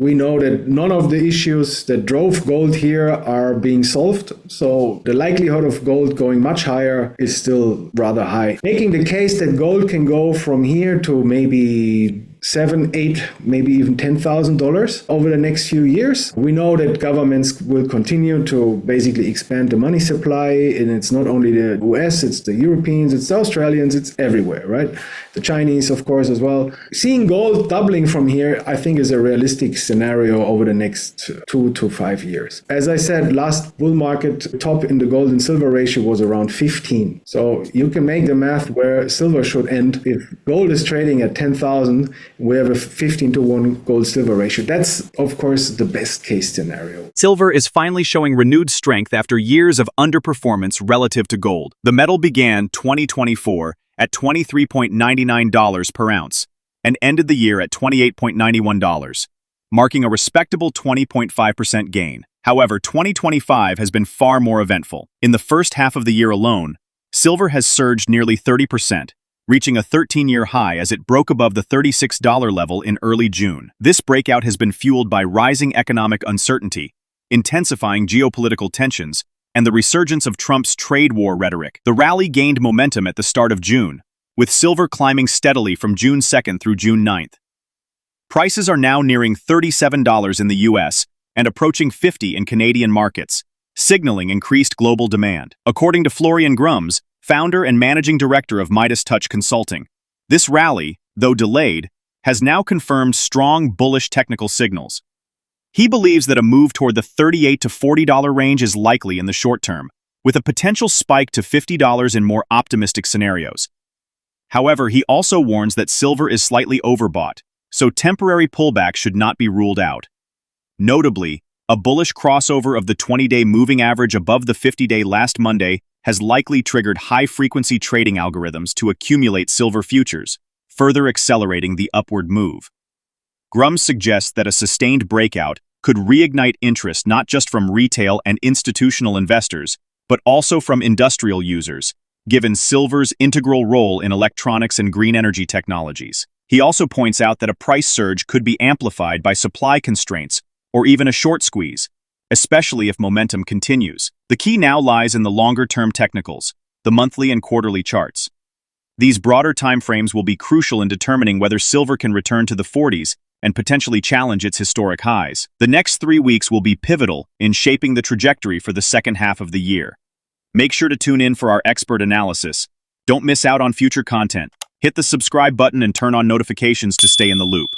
We know that none of the issues that drove gold here are being solved. So the likelihood of gold going much higher is still rather high, making the case that gold can go from here to maybe $7, $8, maybe even $10,000 over the next few years. We know that governments will continue to basically expand the money supply, and it's not only the US, it's the Europeans, it's the Australians, it's everywhere, right? The Chinese, of course, as well. Seeing gold doubling from here, I think, is a realistic scenario over the next 2 to 5 years. As I said, last bull market top in the gold and silver ratio was around 15. So you can make the math where silver should end. If gold is trading at 10,000, we have a 15-to-1 gold-silver ratio. That's, of course, the best-case scenario. Silver is finally showing renewed strength after years of underperformance relative to gold. The metal began 2024 at $23.99 per ounce and ended the year at $28.91, marking a respectable 20.5% gain. However, 2025 has been far more eventful. In the first half of the year alone, silver has surged nearly 30%. Reaching a 13-year high as it broke above the $36 level in early June. This breakout has been fueled by rising economic uncertainty, intensifying geopolitical tensions, and the resurgence of Trump's trade war rhetoric. The rally gained momentum at the start of June, with silver climbing steadily from June 2nd through June 9th. Prices are now nearing $37 in the US and approaching $50 in Canadian markets, signaling increased global demand. According to Florian Grummes, founder and managing director of Midas Touch Consulting, this rally, though delayed, has now confirmed strong bullish technical signals. He believes that a move toward the $38 to $40 range is likely in the short term, with a potential spike to $50 in more optimistic scenarios. However, he also warns that silver is slightly overbought, so temporary pullback should not be ruled out. Notably, a bullish crossover of the 20-day moving average above the 50-day last Monday has likely triggered high-frequency trading algorithms to accumulate silver futures, further accelerating the upward move. Grummes suggests that a sustained breakout could reignite interest not just from retail and institutional investors, but also from industrial users, given silver's integral role in electronics and green energy technologies. He also points out that a price surge could be amplified by supply constraints or even a short squeeze, especially if momentum continues. The key now lies in the longer-term technicals, the monthly and quarterly charts. These broader timeframes will be crucial in determining whether silver can return to the 40s and potentially challenge its historic highs. The next 3 weeks will be pivotal in shaping the trajectory for the second half of the year. Make sure to tune in for our expert analysis. Don't miss out on future content. Hit the subscribe button and turn on notifications to stay in the loop.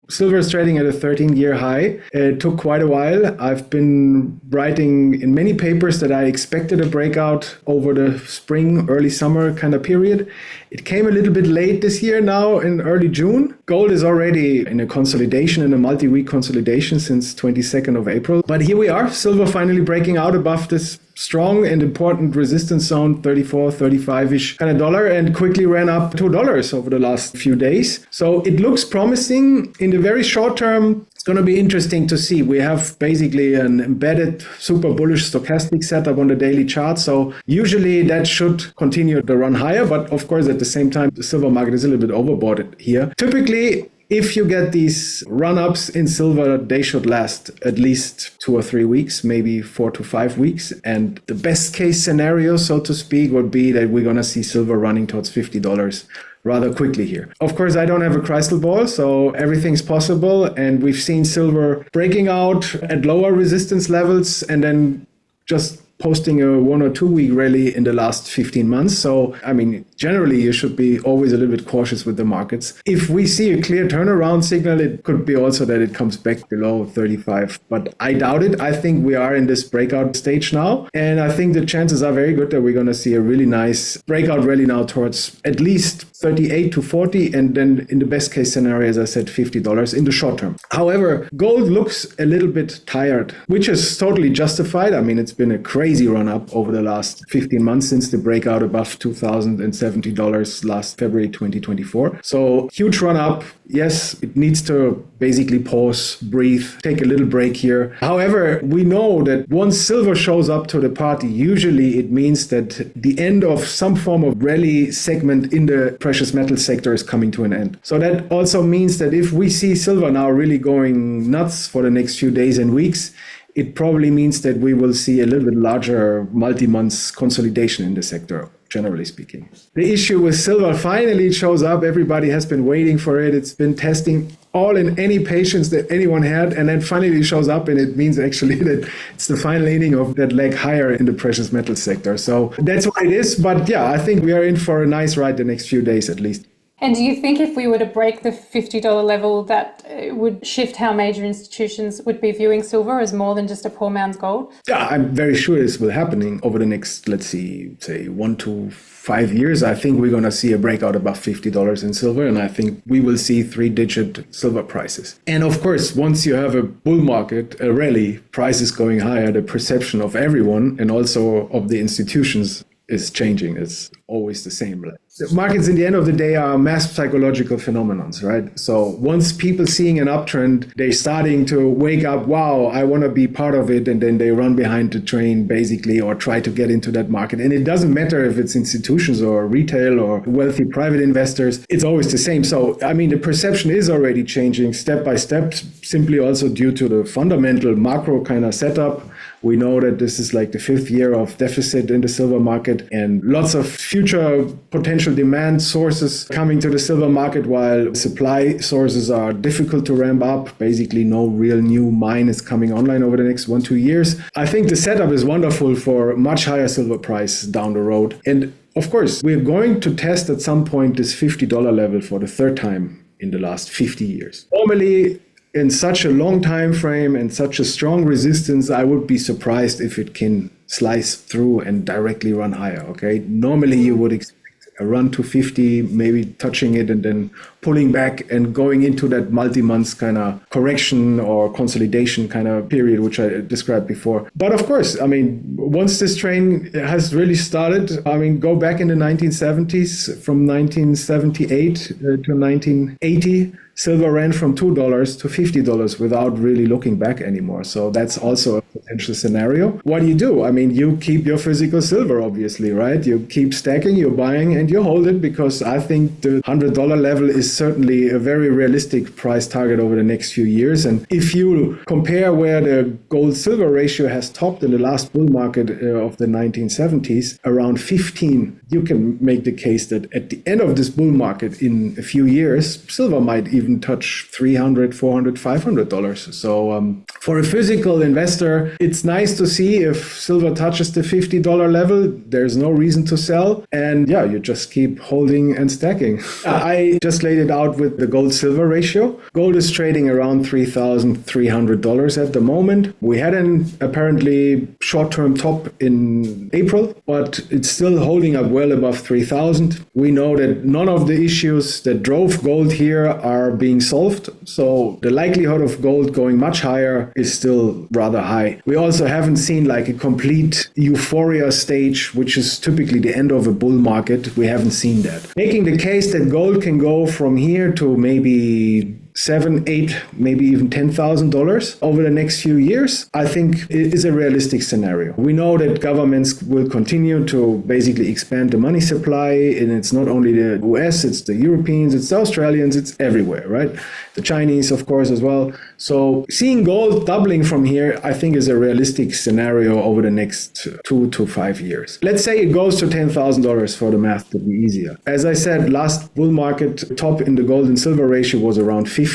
Silver is trading at a 13-year high. It took quite a while. I've been writing in many papers that I expected a breakout over the spring, early summer kind of period. It came a little bit late this year now in early June. Gold is already in a consolidation, in a multi-week consolidation since 22nd of April. But here we are, silver finally breaking out above this strong and important resistance zone, 34, 35-ish kind of dollar, and quickly ran up $2 over the last few days. So it looks promising. In the very short term, it's going to be interesting to see. We have basically an embedded super bullish stochastic setup on the daily chart. So usually that should continue to run higher. But of course, at the same time, the silver market is a little bit overbought here. Typically, if you get these run-ups in silver, they should last at least 2 or 3 weeks, maybe 4 to 5 weeks. And the best case scenario, so to speak, would be that we're going to see silver running towards $50 rather quickly here. Of course, I don't have a crystal ball, so everything's possible. And we've seen silver breaking out at lower resistance levels and then just posting a 1 or 2 week rally in the last 15 months. So, I mean, generally, you should be always a little bit cautious with the markets. If we see a clear turnaround signal, it could be also that it comes back below 35. But I doubt it. I think we are in this breakout stage now. And I think the chances are very good that we're going to see a really nice breakout rally now towards at least 38 to 40. And then in the best case scenario, as I said, $50 in the short term. However, gold looks a little bit tired, which is totally justified. I mean, it's been a crazy crazy run up over the last 15 months since the breakout above $2,070 last February 2024. So huge run up. Yes, it needs to basically pause, breathe, take a little break here. However, we know that once silver shows up to the party, usually it means that the end of some form of rally segment in the precious metal sector is coming to an end. So that also means that if we see silver now really going nuts for the next few days and weeks, it probably means that we will see a little bit larger multi-month consolidation in the sector, generally speaking. The issue with silver finally shows up. Everybody has been waiting for it. It's been testing all in any patience that anyone had, and then finally shows up, and it means actually that it's the final inning of that leg higher in the precious metal sector. So that's what it is. But yeah, I think we are in for a nice ride the next few days at least. And do you think if we were to break the $50 level, that would shift how major institutions would be viewing silver as more than just a poor man's gold? Yeah, I'm very sure this will happen over the next, let's see, say 1 to 5 years. I think we're going to see a breakout above $50 in silver, and I think we will see 3-digit silver prices. And of course, once you have a bull market, a rally, prices going higher, the perception of everyone and also of the institutions is changing. It's always the same. The markets, in the end of the day, are mass psychological phenomenons, right? So once people seeing an uptrend, they're starting to wake up, wow, I want to be part of it. And then they run behind the train, basically, or try to get into that market. And it doesn't matter if it's institutions or retail or wealthy private investors. It's always the same. So, I mean, the perception is already changing step by step, simply also due to the fundamental macro kind of setup. We know that this is like the 5th year of deficit in the silver market, and lots of future potential demand sources coming to the silver market, while supply sources are difficult to ramp up. Basically, no real new mine is coming online over the next 1-2 years. I think the setup is wonderful for much higher silver price down the road. And of course, we're going to test at some point this $50 level for the 3rd time in the last 50 years. Normally, in such a long time frame and such a strong resistance, I would be surprised if it can slice through and directly run higher. Okay, normally you would expect a run to 50, maybe touching it and then pulling back and going into that multi-month kind of correction or consolidation kind of period, which I described before. But of course, I mean, once this train has really started, I mean, go back in the 1970s, from 1978 to 1980, silver ran from $2 to $50 without really looking back anymore. So that's also a potential scenario. What do? I mean, you keep your physical silver, obviously, right? You keep stacking, you're buying, and you hold it, because I think the $100 level is certainly a very realistic price target over the next few years. And if you compare where the gold-silver ratio has topped in the last bull market of the 1970s, around 15, you can make the case that at the end of this bull market in a few years, silver might even touch $300, $400, $500. So for a physical investor, it's nice to see if silver touches the $50 level. There's no reason to sell. And yeah, you just keep holding and stacking. I just laid it out with the gold-silver ratio. Gold is trading around $3,300 at the moment. We had an apparently short-term top in April, but it's still holding up well above 3,000. We know that none of the issues that drove gold here are being solved. So the likelihood of gold going much higher is still rather high. We also haven't seen like a complete euphoria stage, which is typically the end of a bull market. We haven't seen that. Making the case that gold can go from here to maybe $7,000, $8,000, maybe even $10,000 over the next few years, I think it is a realistic scenario. We know that governments will continue to basically expand the money supply, and it's not only the US, it's the Europeans, it's the Australians, it's everywhere, right? The Chinese, of course, as well. So seeing gold doubling from here, I think, is a realistic scenario over the next 2 to 5 years. Let's say it goes to $10,000 for the math to be easier. As I said, last bull market top in the gold and silver ratio was around 15.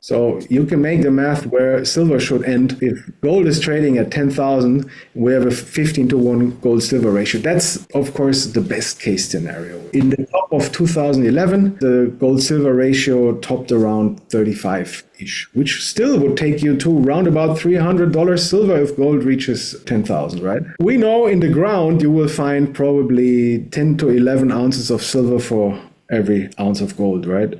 So you can make the math where silver should end. If gold is trading at 10,000, we have a 15 to 1 gold-silver ratio. That's, of course, the best case scenario. In the top of 2011, the gold-silver ratio topped around 35-ish, which still would take you to around about $300 silver if gold reaches 10,000, right? We know in the ground you will find probably 10 to 11 ounces of silver for every ounce of gold, right?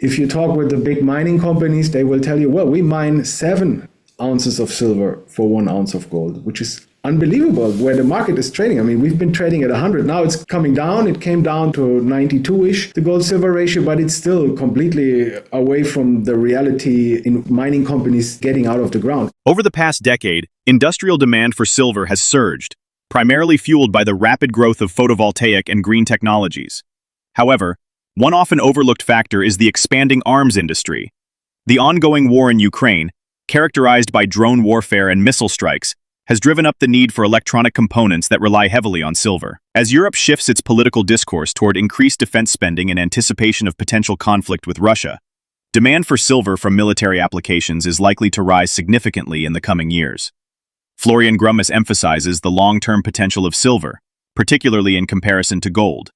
If you talk with the big mining companies, they will tell you, well, we mine 7 ounces of silver for 1 ounce of gold, which is unbelievable where the market is trading. I mean, we've been trading at 100. Now it's coming down. It came down to 92-ish, the gold-silver ratio, but it's still completely away from the reality in mining companies getting out of the ground. Over the past decade, industrial demand for silver has surged, primarily fueled by the rapid growth of photovoltaic and green technologies. However, one often overlooked factor is the expanding arms industry. The ongoing war in Ukraine, characterized by drone warfare and missile strikes, has driven up the need for electronic components that rely heavily on silver. As Europe shifts its political discourse toward increased defense spending in anticipation of potential conflict with Russia, demand for silver from military applications is likely to rise significantly in the coming years. Florian Grummes emphasizes the long-term potential of silver, particularly in comparison to gold.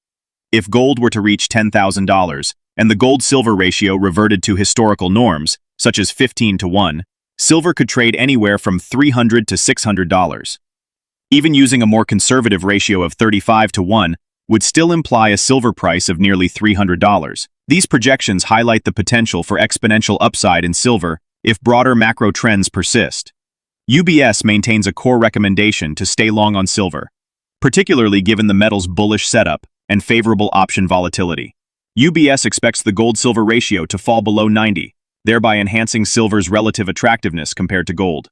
If gold were to reach $10,000 and the gold-silver ratio reverted to historical norms, such as 15 to 1, silver could trade anywhere from $300 to $600. Even using a more conservative ratio of 35 to 1 would still imply a silver price of nearly $300. These projections highlight the potential for exponential upside in silver if broader macro trends persist. UBS maintains a core recommendation to stay long on silver, particularly given the metal's bullish setup and favorable option volatility. UBS expects the gold-silver ratio to fall below 90, thereby enhancing silver's relative attractiveness compared to gold.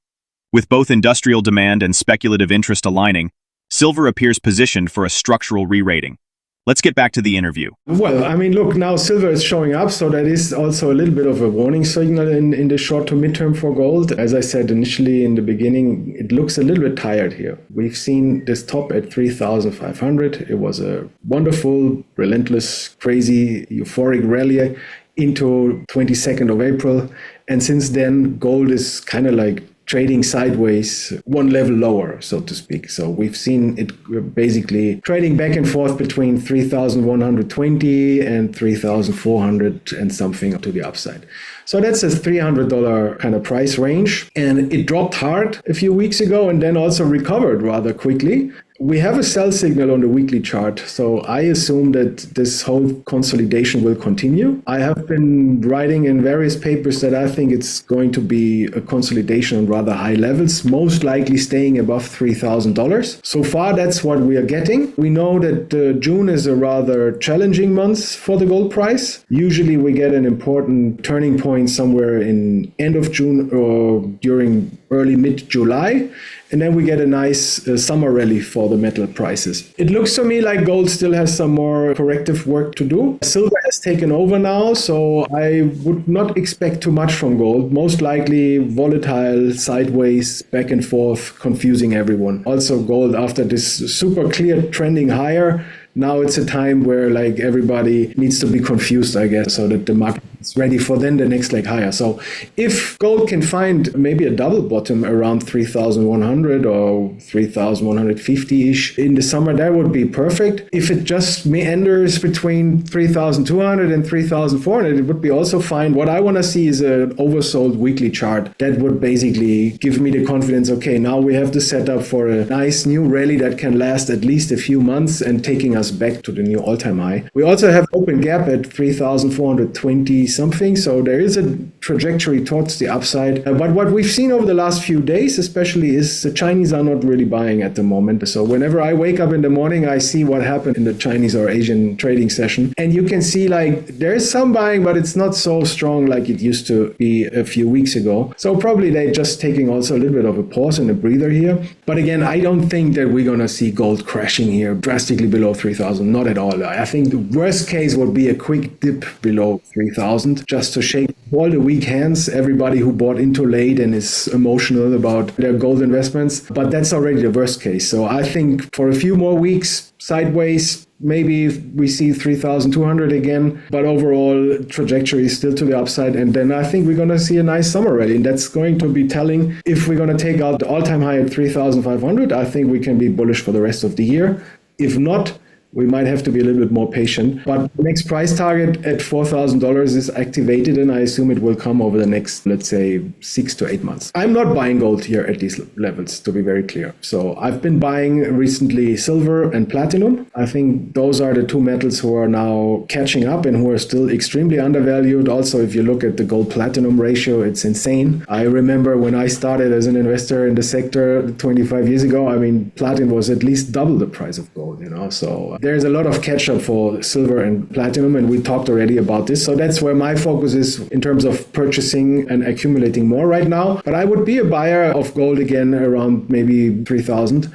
With both industrial demand and speculative interest aligning, silver appears positioned for a structural re-rating. Let's get back to the interview. Well, I mean, look, now silver is showing up, so that is also a little bit of a warning signal in the short to midterm for gold. As I said initially in the beginning, it looks a little bit tired here. We've seen this top at 3,500. It was a wonderful, relentless, crazy, euphoric rally into 22nd of April. And since then, gold is kind of like trading sideways, one level lower, so to speak. So we've seen it basically trading back and forth between 3,120 and 3,400 and something to the upside. So that's a $300 kind of price range. And it dropped hard a few weeks ago and then also recovered rather quickly. We have a sell signal on the weekly chart, so I assume that this whole consolidation will continue. I have been writing in various papers that I think it's going to be a consolidation on rather high levels, most likely staying above $3,000. So far, that's what we are getting. We know that June is a rather challenging month for the gold price. Usually we get an important turning point somewhere in end of June or during early mid-July. And then we get a nice summer rally for the metal prices. It looks to me like gold still has some more corrective work to do. Silver has taken over now, so I would not expect too much from gold. Most likely volatile, sideways, back and forth, confusing everyone. Also gold, after this super clear trending higher, now it's a time where like everybody needs to be confused, I guess, so that the market is ready for then the next leg higher. So if gold can find maybe a double bottom around 3,100 or 3,150-ish in the summer, that would be perfect. If it just meanders between 3,200 and 3,400, it would be also fine. What I want to see is an oversold weekly chart that would basically give me the confidence, okay, now we have the setup for a nice new rally that can last at least a few months and taking us back to the new all-time high. We also have open gap at 3,420 something, so there is a trajectory towards the upside. But what we've seen over the last few days especially is the Chinese are not really buying at the moment. So whenever I wake up in the morning, I see what happened in the Chinese or Asian trading session, and you can see like there's some buying, but it's not so strong like it used to be a few weeks ago. So probably they're just taking also a little bit of a pause and a breather here. But again, I don't think that we're going to see gold crashing here drastically below 3,000, not at all. I think the worst case would be a quick dip below 3,000 just to shake all the weak hands, everybody who bought into late and is emotional about their gold investments. But that's already the worst case. So I think for a few more weeks, sideways, maybe we see 3,200 again, but overall trajectory is still to the upside. And then I think we're going to see a nice summer rally. And that's going to be telling if we're going to take out the all-time high at 3,500, I think we can be bullish for the rest of the year. If not, we might have to be a little bit more patient. But the next price target at $4,000 is activated, and I assume it will come over the next, let's say, 6 to 8 months. I'm not buying gold here at these levels, to be very clear. So I've been buying recently silver and platinum. I think those are the two metals who are now catching up and who are still extremely undervalued. Also, if you look at the gold-platinum ratio, it's insane. I remember when I started as an investor in the sector 25 years ago, I mean, platinum was at least double the price of gold, So there's a lot of catch-up for silver and platinum, and we talked already about this. So that's where my focus is in terms of purchasing and accumulating more right now. But I would be a buyer of gold again around maybe 3,000.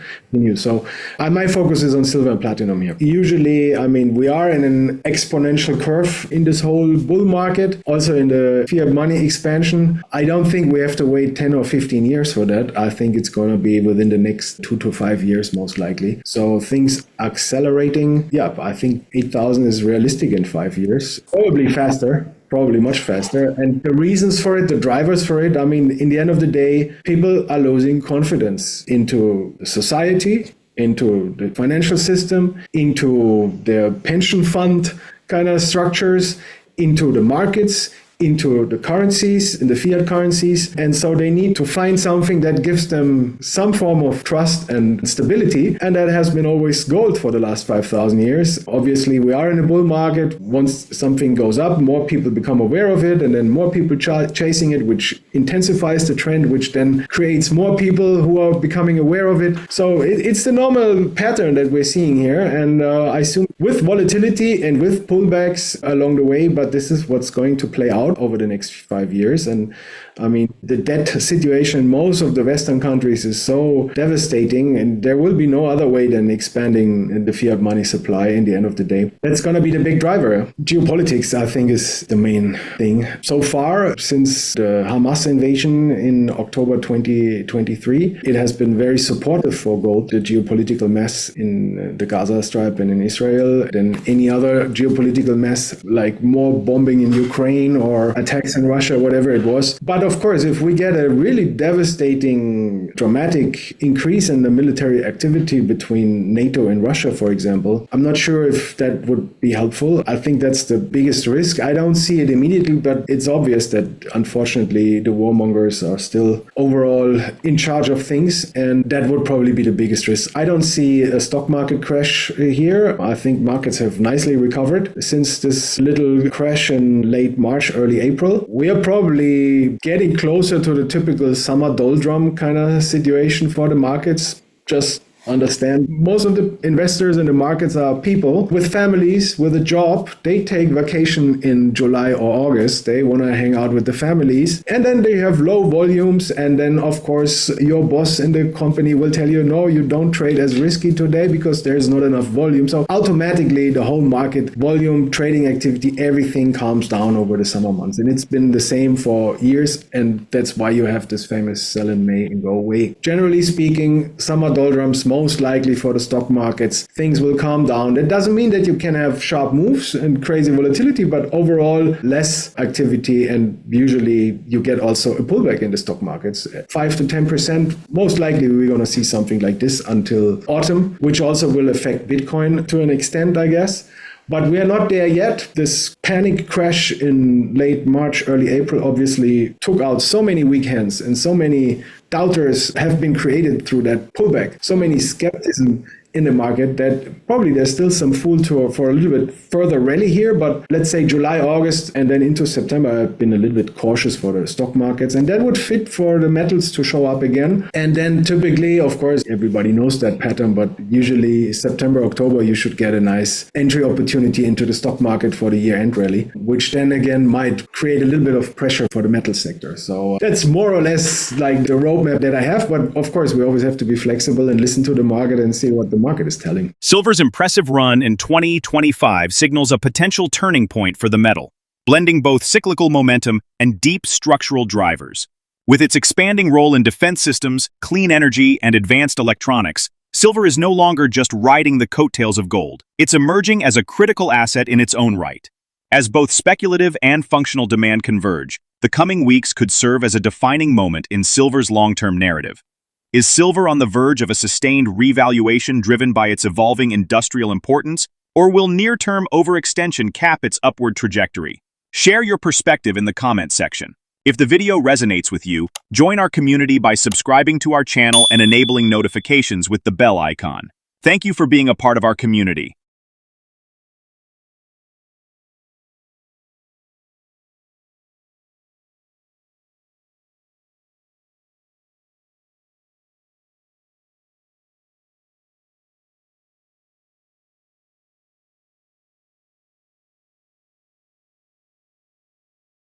So my focus is on silver and platinum here. Usually, I mean, we are in an exponential curve in this whole bull market, also in the fiat money expansion. I don't think we have to wait 10 or 15 years for that. I think it's going to be within the next 2 to 5 years, most likely. So things accelerating. Yeah, I think 8,000 is realistic in 5 years. Probably faster. Probably much faster. And the reasons for it, the drivers for it, I mean, in the end of the day, people are losing confidence into society, into the financial system, into their pension fund kind of structures, into the markets, into the currencies, in the fiat currencies. And so they need to find something that gives them some form of trust and stability. And that has been always gold for the last 5,000 years. Obviously, we are in a bull market. Once something goes up, more people become aware of it, and then more people chasing it, which intensifies the trend, which then creates more people who are becoming aware of it. So it's the normal pattern that we're seeing here. And I assume with volatility and with pullbacks along the way, but this is what's going to play out over the next 5 years. And I mean, the debt situation in most of the Western countries is so devastating, and there will be no other way than expanding the fiat money supply in the end of the day. That's going to be the big driver. Geopolitics, I think, is the main thing. So far, since the Hamas invasion in October 2023, it has been very supportive for gold, the geopolitical mess in the Gaza Strip and in Israel, than any other geopolitical mess, like more bombing in Ukraine or attacks in Russia, whatever it was. But of course, if we get a really devastating, dramatic increase in the military activity between NATO and Russia, for example, I'm not sure if that would be helpful. I think that's the biggest risk. I don't see it immediately, but it's obvious that unfortunately the warmongers are still overall in charge of things, and that would probably be the biggest risk. I don't see a stock market crash here. I think markets have nicely recovered since this little crash in late March, early April. We are probably getting closer to the typical summer doldrum kind of situation for the markets. Just understand, most of the investors in the markets are people with families, with a job. They take vacation in July or August. They want to hang out with the families. And then they have low volumes. And then, of course, your boss in the company will tell you, no, you don't trade as risky today because there's not enough volume. So automatically, the whole market volume, trading activity, everything calms down over the summer months. And it's been the same for years. And that's why you have this famous sell in May and go away. Generally speaking, summer doldrums, most likely for the stock markets, things will calm down. That doesn't mean that you can have sharp moves and crazy volatility, but overall less activity, and usually you get also a pullback in the stock markets. 5 to 10%, most likely we're going to see something like this until autumn, which also will affect Bitcoin to an extent, I guess. But we are not there yet. This panic crash in late March, early April obviously took out so many weak hands, and so many doubters have been created through that pullback. So many skepticism in the market that probably there's still some fool for a little bit further rally here. But let's say July, August, and then into September, I've been a little bit cautious for the stock markets. And that would fit for the metals to show up again. And then typically, of course, everybody knows that pattern, but usually September, October, you should get a nice entry opportunity into the stock market for the year-end rally, which then again might create a little bit of pressure for the metal sector. So that's more or less like the roadmap that I have. But of course, we always have to be flexible and listen to the market and see what the market is telling. Silver's impressive run in 2025 signals a potential turning point for the metal, blending both cyclical momentum and deep structural drivers. With its expanding role in defense systems, clean energy, and advanced electronics, silver is no longer just riding the coattails of gold. It's emerging as a critical asset in its own right. As both speculative and functional demand converge, the coming weeks could serve as a defining moment in silver's long-term narrative. Is silver on the verge of a sustained revaluation driven by its evolving industrial importance, or will near-term overextension cap its upward trajectory? Share your perspective in the comment section. If the video resonates with you, join our community by subscribing to our channel and enabling notifications with the bell icon. Thank you for being a part of our community.